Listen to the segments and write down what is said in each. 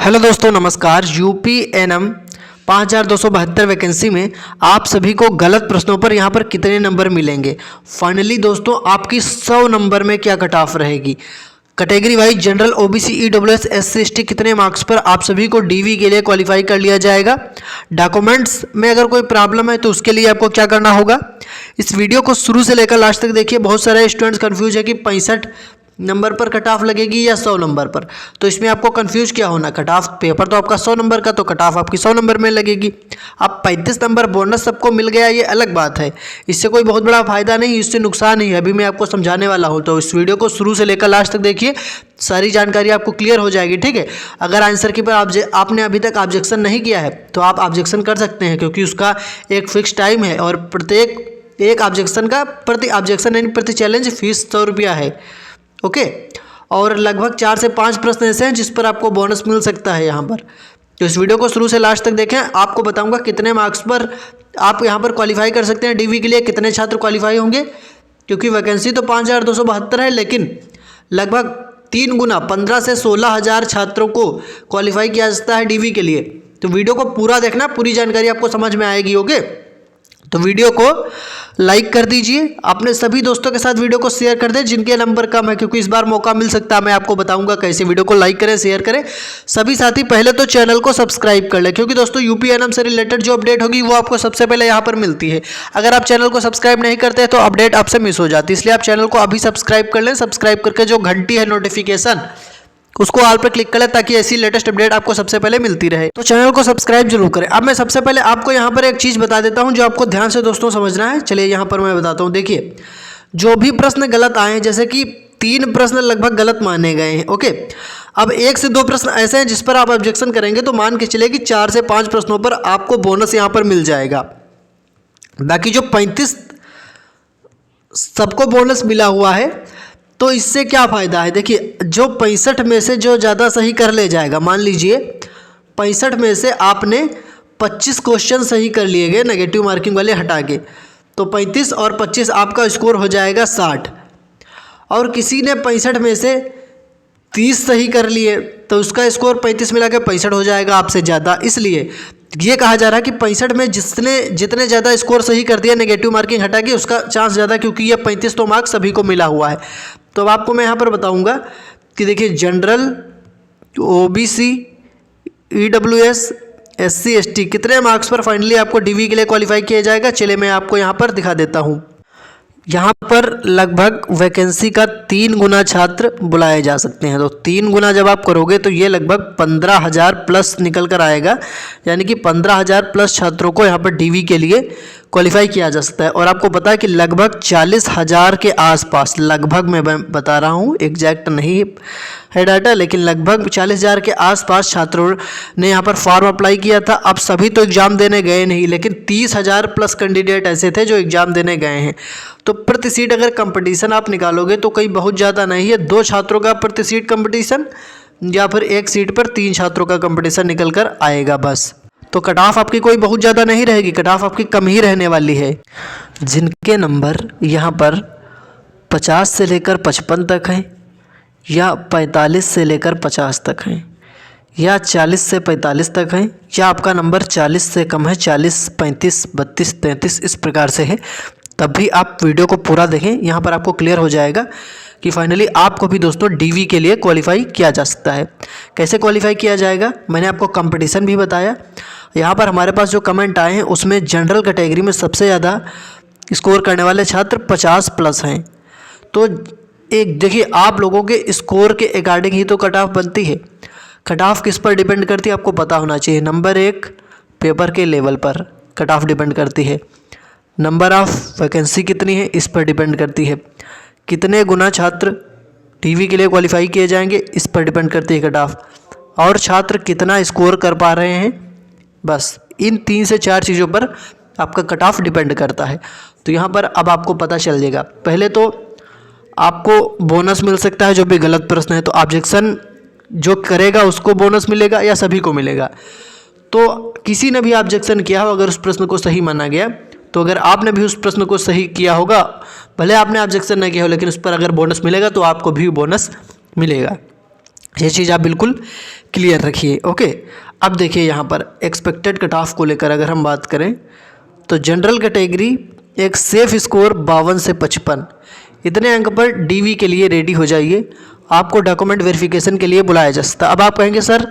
Hello दोस्तों, नमस्कार। UPNM 5272 vacancy में आप सभी को गलत प्रश्नों पर यहाँ पर कितने नंबर मिलेंगे। फाइनली दोस्तों आपकी 100 नंबर में क्या कट ऑफ रहेगी। Category wise general, OBC, EWS, SC, ST कितने मार्क्स पर आप सभी को DV के लिए क्वालिफाई कर लिया जाएगा। डॉक्यूमेंट्स में अगर कोई प्रॉब्लम है तो उसके लिए आपको क्या करना होगा। इस वीडियो को शुरू से लेकर लास्ट तक देखिए। बहुत सारे स्टूडेंट्स कंफ्यूज है कि 65 नंबर पर कट ऑफ लगेगी या 100 नंबर पर। तो इसमें आपको कंफ्यूज क्या होना, कट ऑफ पेपर तो आपका 100 नंबर का, तो कट ऑफ आपकी 100 नंबर में लगेगी। अब 35 नंबर बोनस सबको मिल गया, ये अलग बात है। इससे कोई बहुत बड़ा फायदा नहीं, इससे नुकसान ही है। अभी मैं आपको समझाने वाला हूँ, तो इस वीडियो को शुरू से लेकर लास्ट तक देखिए, सारी जानकारी आपको क्लियर हो जाएगी। ठीक है। अगर आंसर की पर आपने अभी तक ऑब्जेक्शन नहीं किया है तो आप ऑब्जेक्शन कर सकते हैं, क्योंकि उसका एक फिक्स टाइम है और प्रत्येक एक ऑब्जेक्शन का प्रति ऑब्जेक्शन यानी प्रति चैलेंज फीस 100 रुपया है। ओके। और लगभग 4 से 5 प्रश्न ऐसे हैं जिस पर आपको बोनस मिल सकता है यहाँ पर। तो इस वीडियो को शुरू से लास्ट तक देखें। आपको बताऊंगा कितने मार्क्स पर आप यहाँ पर क्वालिफाई कर सकते हैं। DV के लिए कितने छात्र क्वालिफाई होंगे, क्योंकि वैकेंसी तो 5272 है, लेकिन लगभग 3 गुना 15 से 16,000 छात्रों को क्वालिफाई किया जाता है DV के लिए। तो वीडियो को पूरा देखना, पूरी जानकारी आपको समझ में आएगी। ओके। तो वीडियो को लाइक कर दीजिए, अपने सभी दोस्तों के साथ वीडियो को शेयर कर दें जिनके नंबर कम है, क्योंकि इस बार मौका मिल सकता है। मैं आपको बताऊंगा कैसे। वीडियो को लाइक करें, शेयर करें। सभी साथी पहले तो चैनल को सब्सक्राइब कर लें, क्योंकि दोस्तों UPNM से रिलेटेड जो अपडेट होगी वो आपको सबसे पहले यहाँ पर मिलती है। अगर आप चैनल को सब्सक्राइब नहीं करते तो अपडेट आपसे मिस हो जाती है, इसलिए आप चैनल को अभी सब्सक्राइब कर लें। सब्सक्राइब करके जो घंटी है नोटिफिकेशन, उसको ऑल पर क्लिक करें ताकि ऐसी लेटेस्ट अपडेट आपको सबसे पहले मिलती रहे। तो चैनल को सब्सक्राइब जरूर करें। अब मैं सबसे पहले आपको यहाँ पर एक चीज़ बता देता हूँ जो आपको ध्यान से दोस्तों समझना है। चलिए यहाँ पर मैं बताता हूँ। देखिए, जो भी प्रश्न गलत आए हैं, जैसे कि 3 प्रश्न लगभग गलत माने गए हैं। ओके। अब 1 से 2 प्रश्न ऐसे हैं जिस पर आप ऑब्जेक्शन करेंगे तो मान के चलिए कि 4 से 5 प्रश्नों पर आपको बोनस यहाँ पर मिल जाएगा। बाकी जो 35 सबको बोनस मिला हुआ है, तो इससे क्या फ़ायदा है। देखिए, जो 65 में से जो ज़्यादा सही कर ले जाएगा, मान लीजिए 65 में से आपने 25 क्वेश्चन सही कर लिए गए नेगेटिव मार्किंग वाले हटा के, तो 35 और 25 आपका स्कोर हो जाएगा 60। और किसी ने 65 में से 30 सही कर लिए तो उसका स्कोर 35 मिला के 65 हो जाएगा, आपसे ज़्यादा। इसलिए ये कहा जा रहा है कि 65 में जितने ज़्यादा स्कोर सही कर दिया नेगेटिव मार्किंग हटा के, उसका चांस ज़्यादा, क्योंकि ये 35 तो मार्क्स सभी को मिला हुआ है। तो अब आपको मैं यहाँ पर बताऊँगा कि देखिए, general, OBC, EWS, SC, ST कितने मार्क्स पर फाइनली आपको DV के लिए क्वालिफाई किया जाएगा। चलिए मैं आपको यहाँ पर दिखा देता हूँ। यहाँ पर लगभग वैकेंसी का 3 गुना छात्र बुलाए जा सकते हैं। तो 3 गुना जब आप करोगे तो ये लगभग 15,000 प्लस निकल कर आएगा, यानी कि 15,000 प्लस छात्रों को यहाँ पर DV के लिए क्वालिफाई किया जा सकता है। और आपको पता है कि लगभग 40,000 के आसपास, लगभग मैं बता रहा हूँ, एग्जैक्ट नहीं है डाटा, लेकिन लगभग 40,000 के आसपास छात्रों ने यहाँ पर फॉर्म अप्लाई किया था। अब सभी तो एग्ज़ाम देने गए नहीं, लेकिन 30,000 प्लस कैंडिडेट ऐसे थे जो एग्ज़ाम देने गए हैं। तो प्रति सीट अगर कंपटीशन आप निकालोगे तो कहीं बहुत ज़्यादा नहीं है, 2 छात्रों का प्रति सीट कंपटीशन, या फिर 1 सीट पर 3 छात्रों का कंपटीशन निकल कर आएगा बस। तो कट ऑफ आपकी कोई बहुत ज़्यादा नहीं रहेगी, कट ऑफ आपकी कम ही रहने वाली है। जिनके नंबर यहाँ पर 50 से लेकर 55 तक हैं, या 45 से लेकर 50 तक हैं, या 40 से 45 तक हैं, या आपका नंबर 40 से कम है, 40, 35, 32, 33 इस प्रकार से है, तब भी आप वीडियो को पूरा देखें। यहाँ पर आपको क्लियर हो जाएगा कि फाइनली आपको भी दोस्तों DV के लिए क्वालिफाई किया जा सकता है। कैसे क्वालिफाई किया जाएगा, मैंने आपको कंपटीशन भी बताया। यहाँ पर हमारे पास जो कमेंट आए हैं उसमें जनरल कैटेगरी में सबसे ज़्यादा स्कोर करने वाले छात्र 50 प्लस हैं। तो एक देखिए, आप लोगों के स्कोर के अकॉर्डिंग ही तो कट ऑफ बनती है। कट ऑफ किस पर डिपेंड करती है आपको पता होना चाहिए। नंबर 1, पेपर के लेवल पर कट ऑफ डिपेंड करती है। नंबर ऑफ वैकेंसी कितनी है इस पर डिपेंड करती है। कितने गुना छात्र DV के लिए क्वालिफाई किए जाएंगे इस पर डिपेंड करती है कट ऑफ। और छात्र कितना स्कोर कर पा रहे हैं, बस इन 3 से 4 चीज़ों पर आपका कट ऑफ डिपेंड करता है। तो यहाँ पर अब आपको पता चल जाएगा। पहले तो आपको बोनस मिल सकता है जो भी गलत प्रश्न है, तो ऑब्जेक्शन जो करेगा उसको बोनस मिलेगा या सभी को मिलेगा। तो किसी ने भी ऑब्जेक्शन किया हो, अगर उस प्रश्न को सही माना गया, तो अगर आपने भी उस प्रश्न को सही किया होगा, भले आपने ऑब्जेक्शन नहीं किया हो, लेकिन उस पर अगर बोनस मिलेगा तो आपको भी बोनस मिलेगा। ये चीज़ आप बिल्कुल क्लियर रखिए। ओके, अब देखिए यहाँ पर एक्सपेक्टेड कट ऑफ को लेकर अगर हम बात करें तो जनरल कैटेगरी एक सेफ स्कोर 52 से 55 इतने अंक पर डीवी के लिए रेडी हो जाइए, आपको डॉक्यूमेंट वेरिफिकेशन के लिए बुलाया जा सकता है। अब आप कहेंगे सर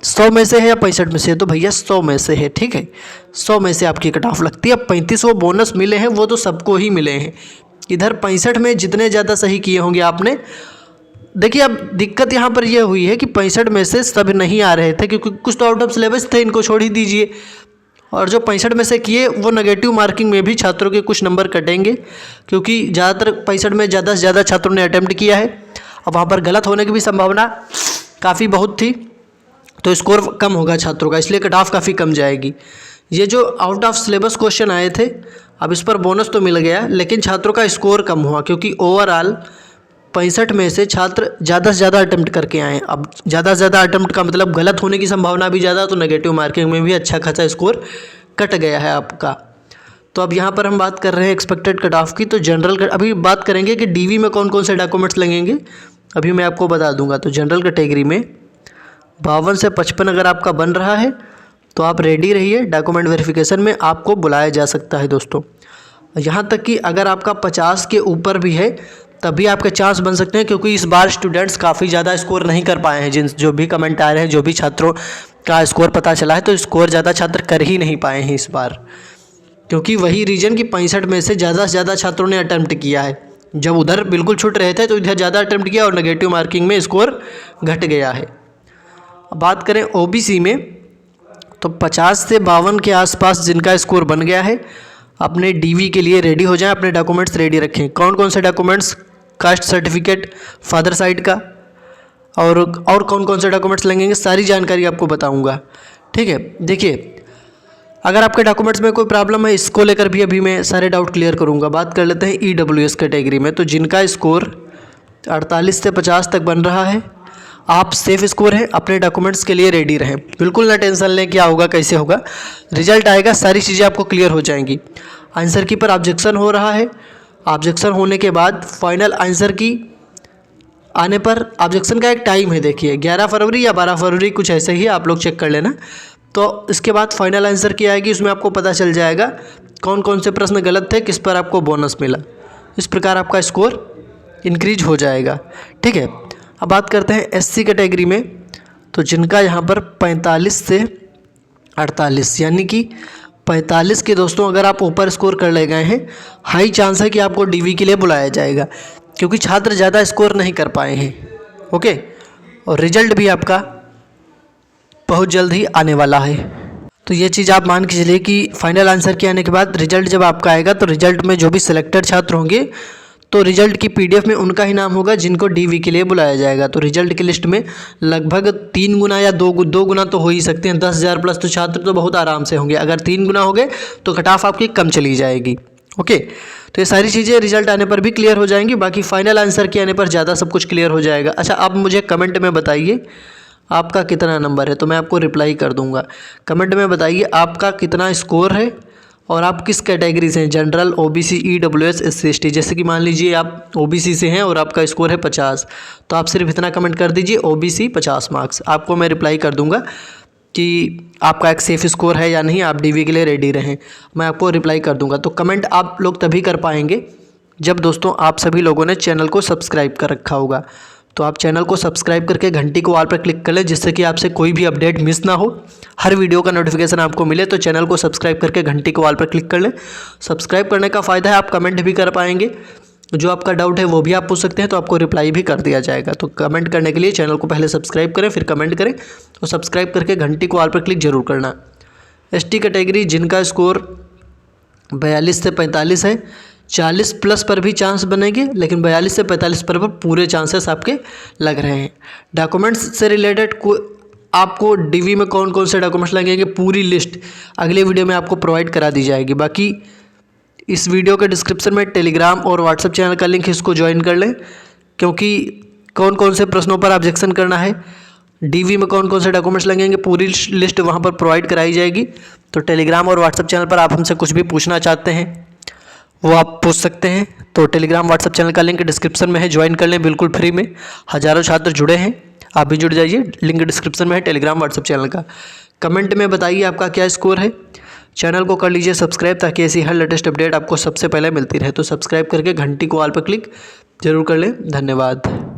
100 में से है या 65 में से है, तो भैया 100 में से है, ठीक है, 100 में से आपकी कट ऑफ लगती है। अब 35 वो बोनस मिले हैं वो तो सबको ही मिले हैं। इधर 65 में जितने ज़्यादा सही किए होंगे आपने, देखिए अब दिक्कत यहाँ पर यह हुई है कि 65 में से सब नहीं आ रहे थे क्योंकि कुछ तो आउट ऑफ सिलेबस थे, इनको छोड़ ही दीजिए। और जो 65 में से किए वो नेगेटिव मार्किंग में भी छात्रों के कुछ नंबर कटेंगे क्योंकि ज़्यादातर 65 में ज़्यादा से ज़्यादा छात्रों ने अटैम्प्ट किया है। अब वहाँ पर गलत होने की भी संभावना काफ़ी बहुत थी, तो स्कोर कम होगा छात्रों का, इसलिए कट ऑफ काफ़ी कम जाएगी। ये जो आउट ऑफ सिलेबस क्वेश्चन आए थे, अब इस पर बोनस तो मिल गया लेकिन छात्रों का स्कोर कम हुआ क्योंकि ओवरऑल 65 में से छात्र ज़्यादा से ज़्यादा अटैम्प्ट करके आए। अब ज़्यादा से ज़्यादा अटैम्प्ट का मतलब गलत होने की संभावना भी ज़्यादा, तो नेगेटिव मार्किंग में भी अच्छा खासा स्कोर कट गया है आपका। तो अब यहाँ पर हम बात कर रहे हैं एक्सपेक्टेड कट ऑफ की। तो जनरल अभी बात करेंगे कि डीवी में कौन कौन से डॉक्यूमेंट्स लगेंगे, अभी मैं आपको बता दूंगा। तो जनरल कैटेगरी में 52 से 55 अगर आपका बन रहा है तो आप रेडी रहिए, डॉक्यूमेंट वेरिफिकेशन में आपको बुलाया जा सकता है दोस्तों। यहाँ तक कि अगर आपका 50 के ऊपर भी है तभी आपके चांस बन सकते हैं क्योंकि इस बार स्टूडेंट्स काफ़ी ज़्यादा स्कोर नहीं कर पाए हैं। जो भी कमेंट आ रहे हैं, जो भी छात्रों का स्कोर पता चला है, तो स्कोर ज़्यादा छात्र कर ही नहीं पाए हैं इस बार, क्योंकि वही रीजन कि 65 में से ज़्यादा छात्रों ने अटैम्प्ट किया है। जब उधर बिल्कुल छूट रहे थे तो इधर ज़्यादा अटैम्प्ट किया और नेगेटिव मार्किंग में स्कोर घट गया है। अब बात करें ओबीसी में तो 50 से 52 के आसपास जिनका स्कोर बन गया है अपने डीवी के लिए रेडी हो जाएं, अपने डॉक्यूमेंट्स रेडी रखें। कौन कौन से documents, caste certificate father side का और कौन कौन से डॉक्यूमेंट्स लगेंगे, सारी जानकारी आपको बताऊंगा, ठीक है। देखिए अगर आपके डॉक्यूमेंट्स में कोई प्रॉब्लम है इसको लेकर भी अभी मैं सारे डाउट क्लियर करूंगा। बात कर लेते हैं ईडब्ल्यूएस कैटेगरी में। तो जिनका स्कोर 48 से 50 तक बन रहा है, आप सेफ स्कोर है, अपने डॉक्यूमेंट्स के लिए रेडी रहें, बिल्कुल ना टेंशन लें क्या होगा कैसे होगा, रिजल्ट आएगा सारी चीज़ें आपको क्लियर हो जाएंगी। आंसर की पर ऑब्जेक्शन हो रहा है, ऑब्जेक्शन होने के बाद फाइनल आंसर की आने पर, ऑब्जेक्शन का एक टाइम है, देखिए 11 फरवरी या 12 फरवरी कुछ ऐसे ही, आप लोग चेक कर लेना। तो इसके बाद फाइनल आंसर की आएगी, उसमें आपको पता चल जाएगा कौन कौन से प्रश्न गलत थे, किस पर आपको बोनस मिला। इस प्रकार आपका स्कोर इंक्रीज हो जाएगा, ठीक है। अब बात करते हैं एससी कैटेगरी में। तो जिनका यहाँ पर 45 से 48 यानी कि 45 के दोस्तों अगर आप ऊपर स्कोर कर ले गए हैं, हाई चांस है कि आपको डीवी के लिए बुलाया जाएगा क्योंकि छात्र ज़्यादा स्कोर नहीं कर पाए हैं, ओके। और रिजल्ट भी आपका बहुत जल्द ही आने वाला है। तो ये चीज़ आप मान के चलिए कि फाइनल आंसर के आने के बाद रिजल्ट जब आपका आएगा तो रिजल्ट में जो भी सिलेक्टेड छात्र होंगे तो रिजल्ट की पीडीएफ में उनका ही नाम होगा जिनको डीवी के लिए बुलाया जाएगा। तो रिजल्ट की लिस्ट में लगभग 3 गुना या 2 गुना तो हो ही सकते हैं, 10,000 प्लस तो छात्र तो बहुत आराम से होंगे। अगर 3 गुना हो गए तो कट ऑफ आपकी कम चली जाएगी, ओके। तो ये सारी चीज़ें रिजल्ट आने पर भी क्लियर हो जाएंगी, बाकी फाइनल आंसर के आने पर ज़्यादा सब कुछ क्लियर हो जाएगा। अच्छा, आप मुझे कमेंट में बताइए आपका कितना नंबर है, तो मैं आपको रिप्लाई कर दूंगा। कमेंट में बताइए आपका कितना स्कोर है और आप किस कैटेगरी से हैं, general, OBC, EWS, SC ST. जैसे कि मान लीजिए आप ओबीसी से हैं और आपका स्कोर है 50, तो आप सिर्फ इतना कमेंट कर दीजिए ओबीसी 50 मार्क्स, आपको मैं रिप्लाई कर दूंगा कि आपका एक सेफ स्कोर है या नहीं, आप डीवी के लिए रेडी रहें, मैं आपको रिप्लाई कर दूंगा। तो कमेंट आप लोग तभी कर पाएंगे जब दोस्तों आप सभी लोगों ने चैनल को सब्सक्राइब कर रखा होगा। तो आप चैनल को सब्सक्राइब करके घंटी को ऑल पर क्लिक कर लें जिससे कि आपसे कोई भी अपडेट मिस ना हो, हर वीडियो का नोटिफिकेशन आपको मिले। तो चैनल को सब्सक्राइब करके घंटी को ऑल पर क्लिक कर लें। सब्सक्राइब करने का फ़ायदा है आप कमेंट भी कर पाएंगे, जो आपका डाउट है वो भी आप पूछ सकते हैं, तो आपको रिप्लाई भी कर दिया जाएगा। तो कमेंट करने के लिए चैनल को पहले सब्सक्राइब करें, फिर कमेंट करें और सब्सक्राइब करके घंटी को ऑल पर क्लिक जरूर करना। एसटी कैटेगरी जिनका स्कोर 42 से 45 है, 40 प्लस पर भी चांस बनेंगे, लेकिन 42 से 45 पर पूरे चांसेस आपके लग रहे हैं। डॉक्यूमेंट्स से रिलेटेड आपको डीवी में कौन कौन से डॉक्यूमेंट्स लगेंगे पूरी लिस्ट अगले वीडियो में आपको प्रोवाइड करा दी जाएगी। बाकी इस वीडियो के डिस्क्रिप्शन में टेलीग्राम और व्हाट्सएप चैनल का लिंक है, इसको ज्वाइन कर लें, क्योंकि कौन कौन से प्रश्नों पर ऑब्जेक्शन करना है, डीवी में कौन कौन से डॉक्यूमेंट्स लगेंगे, पूरी लिस्ट वहाँ पर प्रोवाइड कराई जाएगी। तो टेलीग्राम और व्हाट्सएप चैनल पर आप हमसे कुछ भी पूछना चाहते हैं वो आप पूछ सकते हैं। तो टेलीग्राम व्हाट्सएप चैनल का लिंक डिस्क्रिप्शन में है, ज्वाइन कर लें बिल्कुल फ्री में। हज़ारों छात्र जुड़े हैं, आप भी जुड़ जाइए, लिंक डिस्क्रिप्शन में है टेलीग्राम व्हाट्सएप चैनल का। कमेंट में बताइए आपका क्या स्कोर है। चैनल को कर लीजिए सब्सक्राइब ताकि ऐसी हर लेटेस्ट अपडेट आपको सबसे पहले मिलती रहे। तो सब्सक्राइब करके घंटी को ऑल पर क्लिक जरूर कर लें। धन्यवाद।